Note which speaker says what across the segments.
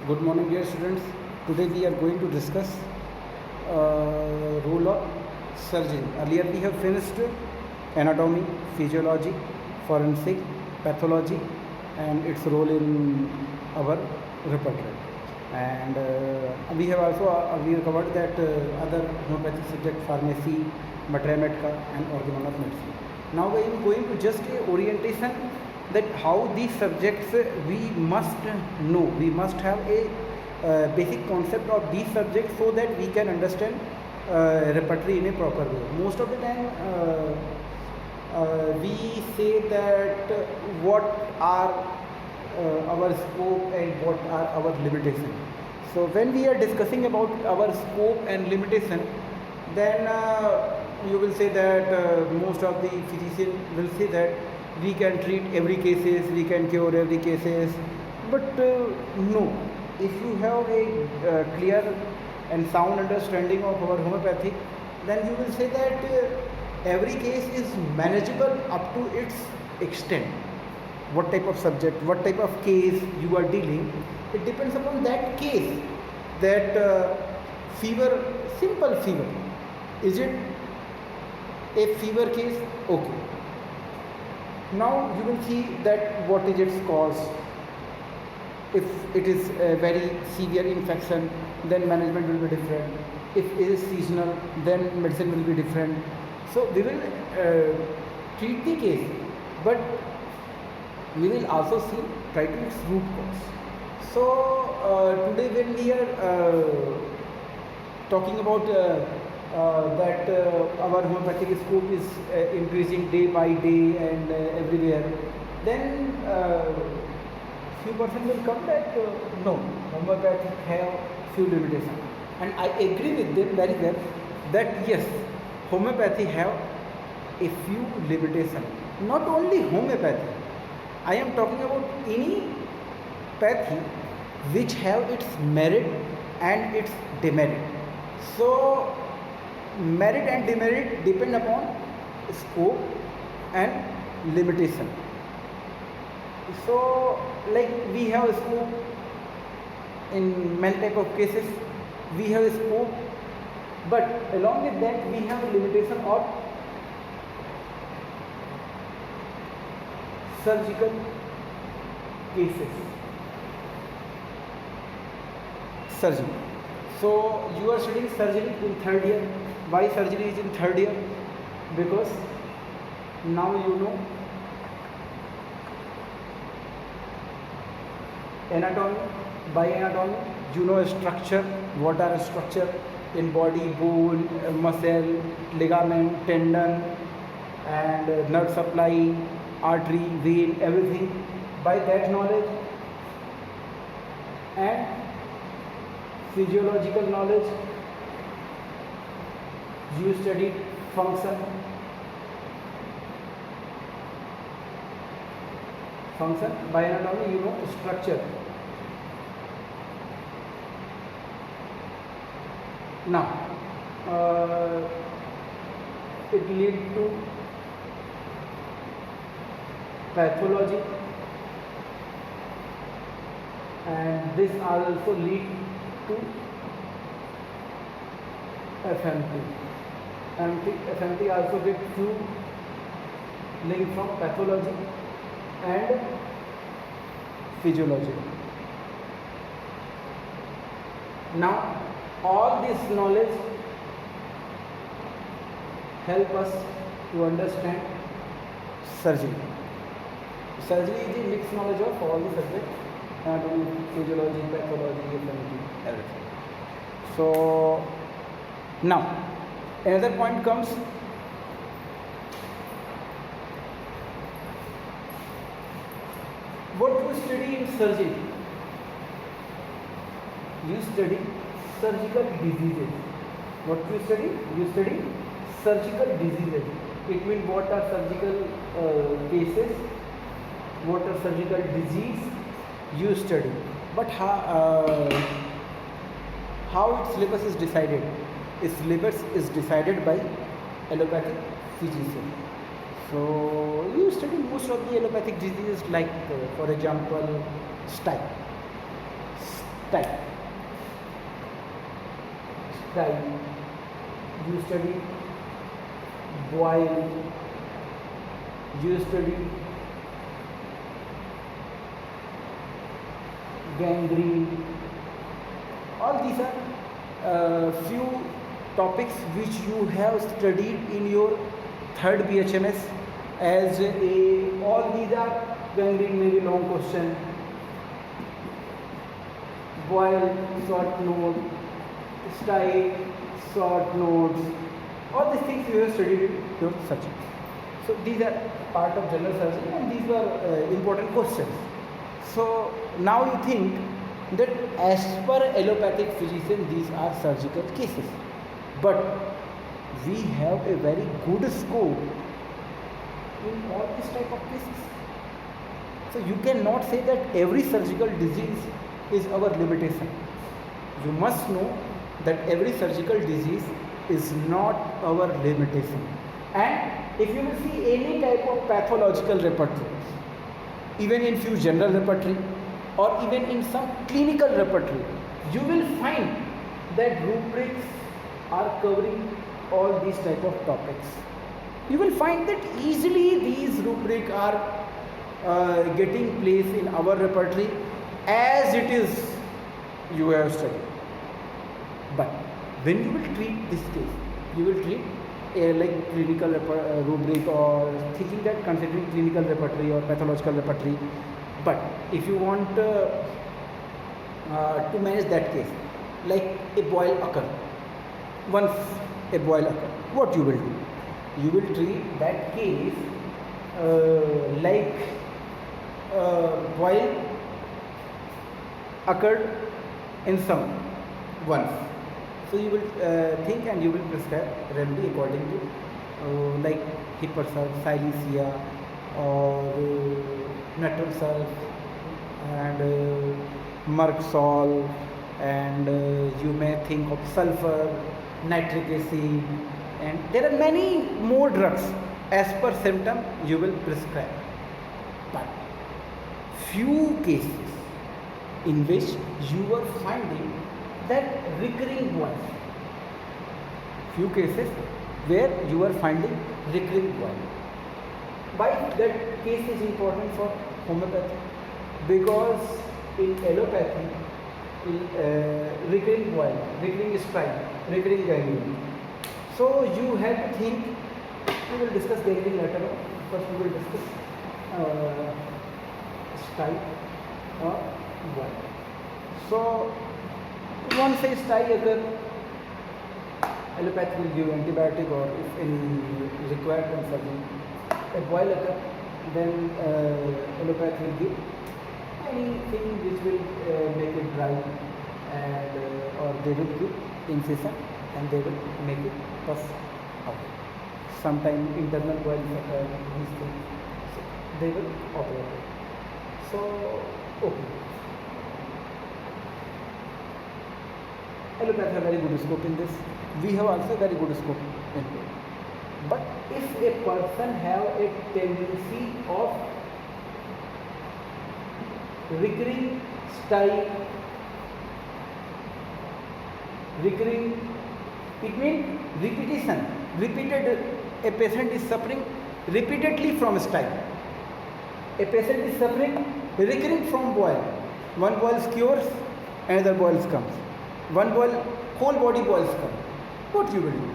Speaker 1: Good morning, dear students. Today we are going to discuss role of surgery. Earlier we have finished anatomy, physiology, forensic, pathology, and its role in our repertoire. And we have also we have covered that other homeopathic subject, pharmacy, materia medica, and organon of medicine. Now I am going to just a orientation that how these subjects we must know. We must have a basic concept of these subjects so that we can understand repertoire in a proper way. Most of the time we say that what are our scope and what are our limitation. So when we are discussing about our scope and limitation, then you will say that most of the physician will say that we can treat every cases, we can cure every cases, but no. If you have a clear and sound understanding of our homeopathic, then you will say that every case is manageable up to its extent. What type of subject, what type of case you are dealing, it depends upon that case. That fever, simple fever, is it a fever case? Okay. Now you will see that what is its cause. If it is a very severe infection, then management will be different. If it is seasonal, then medicine will be different. So we will treat the case, but we will also see try to its root cause. So today when we are talking about that our homeopathic scope is increasing day by day and everywhere, then few person will come that no, homeopathic have few limitations, and I agree with them very well that yes, homeopathy have a few limitations. Not only homeopathy, I am talking about any pathy which have its merit and its demerit. So merit and demerit depend upon scope and limitation. So like we have a scope in many type of cases, we have a scope, but along with that we have a limitation of surgical cases. Surgery. So you are studying surgery in third year. Why surgery is in third year? Because now you know anatomy. By anatomy, you know structure. What are structure in body? Bone, muscle, ligament, tendon, and nerve supply, artery, vein, everything. By that knowledge and physiological knowledge, you studied function. Function. By anatomy, you know structure. Now it leads to pathology, and this also lead to FMT. FMT also get few link from pathology and physiology. Now all this knowledge help us to understand surgery. Surgery is the mixed knowledge of all the subjects, anatomy, physiology, pathology, FMT, everything. So now another point comes, what you study in surgery? You study surgical diseases. What you study? You study surgical diseases. It means what are surgical cases, what are surgical disease you study. But how its syllabus is decided? Its syllabus is decided by allopathic physician. So you study most of the allopathic diseases like for example staph. style. Style. You study boil. You study gangrene. All these are few topics which you have studied in your third BHMS as a. All these are gangrene, maybe long question. Boil, short note, style, short notes. All these things you have studied in your subject. So these are part of general surgery, and these were important questions. So now you think that as per allopathic physician these are surgical cases, but we have a very good scope in all these type of cases. So you cannot say that every surgical disease is our limitation. You must know that every surgical disease is not our limitation. And if you will see any type of pathological repertoire, even in few general repertoire or even in some clinical repertoire, you will find that rubrics are covering all these type of topics. You will find that easily these rubrics are getting place in our repertoire as it is you have studied. But when you will treat this case, you will treat like clinical rubric or thinking that considering clinical repertoire or pathological repertoire. But if you want to manage that case, like a boil occur, once a boil occur, what you will do? You will treat that case like boil occurred in some once. So you will think and you will prescribe remedy according to like Hippursulf, Silicea or natron sulf and Merxol, and you may think of sulfur, nitric acid, and there are many more drugs as per symptom you will prescribe. But few cases in which you are finding that recurring boils. Few cases where you are finding recurring boil. Why that case is important for homeopathy? Because in allopathy, recurring boil, recurring style, recurring gangrene. So you have to think. We will discuss gangrene later on. First we will discuss style or boil. So once a style occurs, allopathy will give antibiotic, or if any required consulting. A boil occurs, then allopathy will give anything which will make it dry, and or they will give incision and they will make it pus out. Sometime internal boils occur, these things, so they will operate it. So okay. Allopathy have very good scope in this. We have also very good scope in it. But if a person have a tendency of recurring style, recurring, it means repetition. Repeated, a patient is suffering repeatedly from style. A patient is suffering recurring from boil. One boil cures, another boil comes. One boil, whole body boils come. What you will do?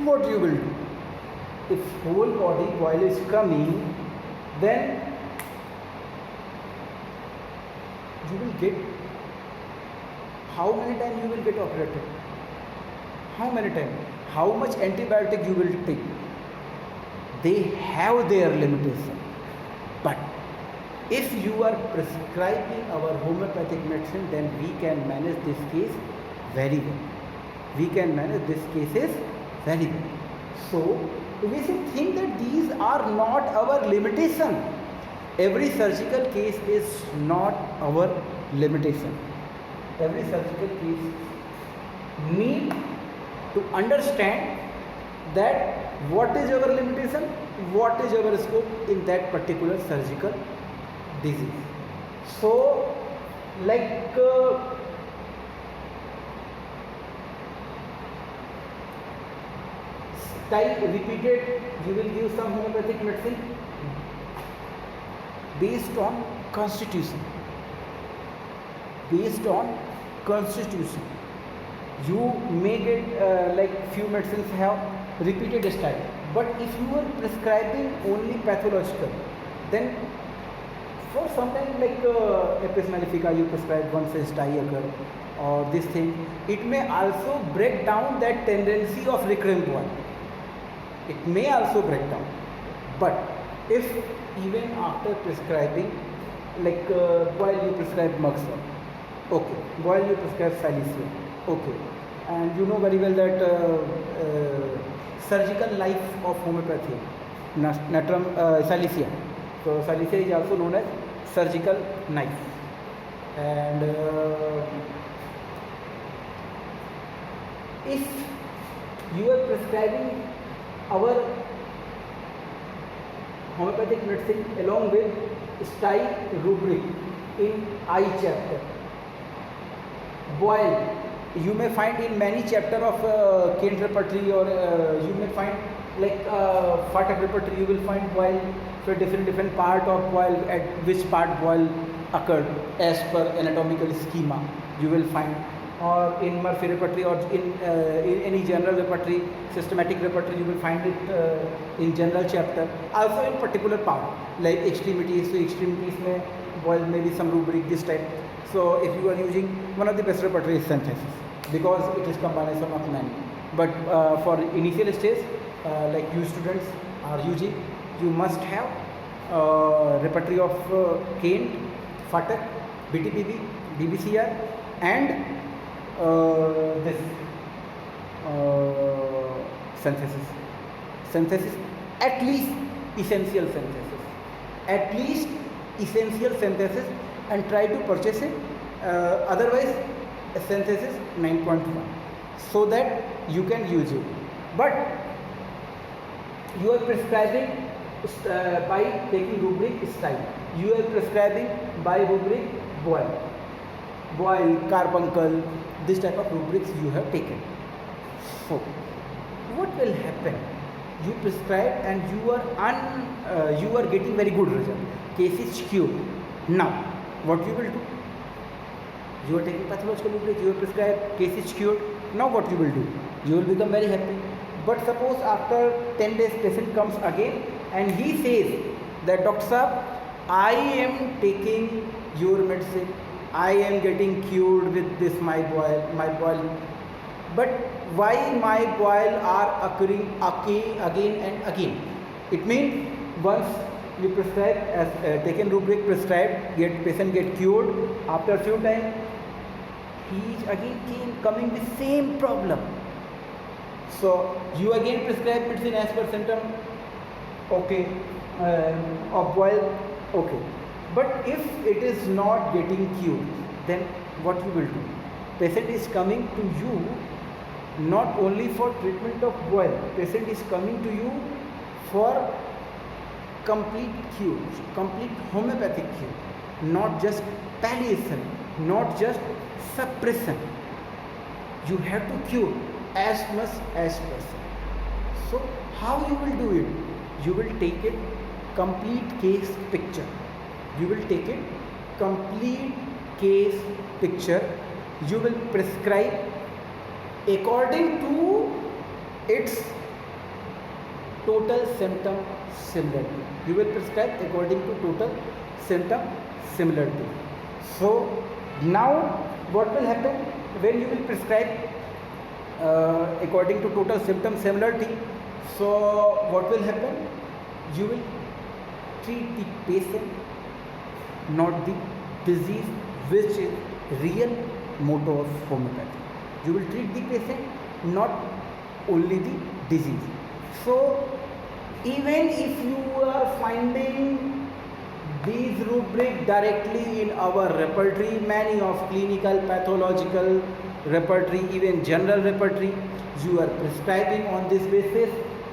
Speaker 1: What you will do? If whole body boil is coming, then you will get, how many times you will get operated? How many times? How much antibiotic you will take? They have their limitation. But if you are prescribing our homeopathic medicine, then we can manage this case very well. We can manage these cases very well. So we should think that these are not our limitation. Every surgical case is not our limitation. Every surgical case need to understand that what is our limitation, what is our scope in that particular surgical disease. So like style repeated, you will give some homeopathic medicine based on constitution. Based on constitution, you may get like few medicines have repeated style, but if you are prescribing only pathological, then for sometimes like Apis mellifica you prescribe once a style occur or this thing, it may also break down that tendency of recurrent boil. It may also break down, but if even after prescribing like while you prescribe Muxol, okay, while you prescribe Silicea, okay, and you know very well that surgical knife of homeopathy, Natrum Silicea. So Silicea is also known as surgical knife, and if you are prescribing our homeopathic medicine along with style rubric in eye chapter, boil you may find in many chapter of Kent repertory, or you may find like Phatak repertory, you will find boil for different part of boil, at which part boil occurred as per anatomical schema you will find, or in Murphy repertory, or in any general repertory, systematic repertory, you will find it in general chapter, also in particular part like extremities. So extremities may boil maybe some rubric this type. So if you are using, one of the best repertory is synthesis, because it is combination of many. But for initial stage, like you students are using, you must have repertory of Kent, Phatak, BTPB, DBCR, and this synthesis. Synthesis, at least essential synthesis. At least essential synthesis, and try to purchase it. Otherwise, synthesis 9.1, so that you can use it. But you are prescribing by taking rubric style. You are prescribing by rubric boil, carbuncle, this type of rubrics you have taken. So, what will happen? You prescribe and you are getting very good result. Case is cured. Now, what you will do? You are taking pathological rubric, you have prescribed, case is cured. Now what you will do? You will become very happy. But suppose after 10 days patient comes again and he says that, Doctor Sahab, I am taking your medicine, I am getting cured with this my boil, but why my boil are occurring again and again? It means once you prescribe, as taken rubric prescribed, patient get cured, after a few time he is again coming with same problem. So you again prescribe medicine as per symptom, okay, of boil, okay. But if it is not getting cured, then what you will do? Patient is coming to you not only for treatment of boil, patient is coming to you for complete cure, complete homeopathic cure, not just palliation, not just suppression. You have to cure as much as possible. So how you will do it? You will take it complete case picture. You will take it complete case picture. You will prescribe according to its total symptom similarity. You will prescribe according to total symptom similarity. So now what will happen when you will prescribe according to total symptom similarity? So what will happen? You will treat the patient, not the disease, which is real motto of homeopathy. You will treat the patient, not only the disease. So even if you are finding these rubric directly in our repertory, many of clinical, pathological repertory, even general repertory, you are prescribing on this basis.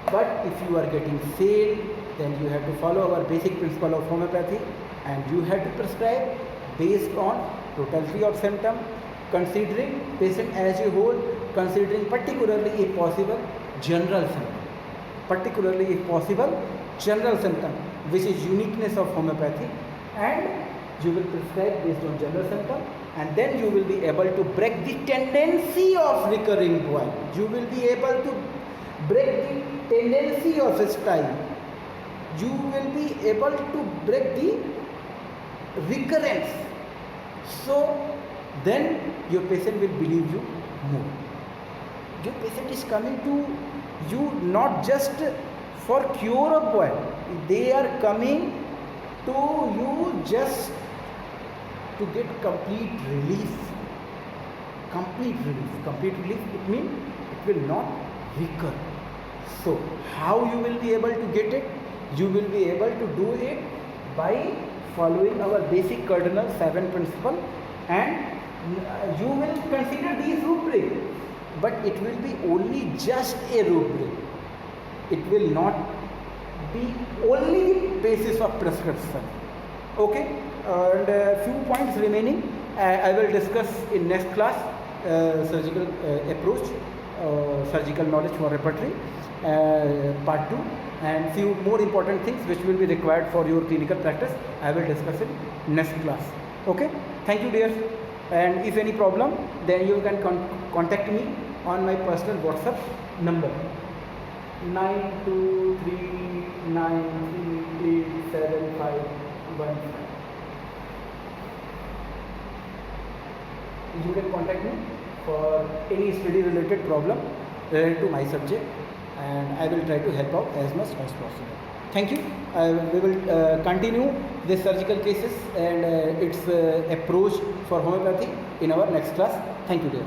Speaker 1: But if you are getting failed, then you have to follow our basic principle of homeopathy, and you have to prescribe based on totality of symptom, considering patient as a whole, considering particularly a possible general symptom, which is uniqueness of homeopathy, and you will prescribe based on general symptom, and then you will be able to break the tendency of recurring boil. You will be able to break the tendency of style. You will be able to break the recurrence. So then your patient will believe you more. Your patient is coming to you not just for cure of boil. They are coming to you just to get complete relief. Complete relief, it means it will not recur. So how you will be able to get it? You will be able to do it by following our basic cardinal 7 principle, and you will consider these rubric, but it will be only just a rubric. It will not be only the basis of prescription. Okay, and a few points remaining I will discuss in next class. Surgical approach, surgical knowledge for repertory, part 2, and few more important things which will be required for your clinical practice I will discuss in next class. Okay, thank you dear, and if any problem then you can contact me on my personal WhatsApp number 9239387515. You can contact me for any study related problem related to my subject, and I will try to help out as much as possible. Thank you. We will continue the surgical cases and its approach for homeopathy in our next class. Thank you dear.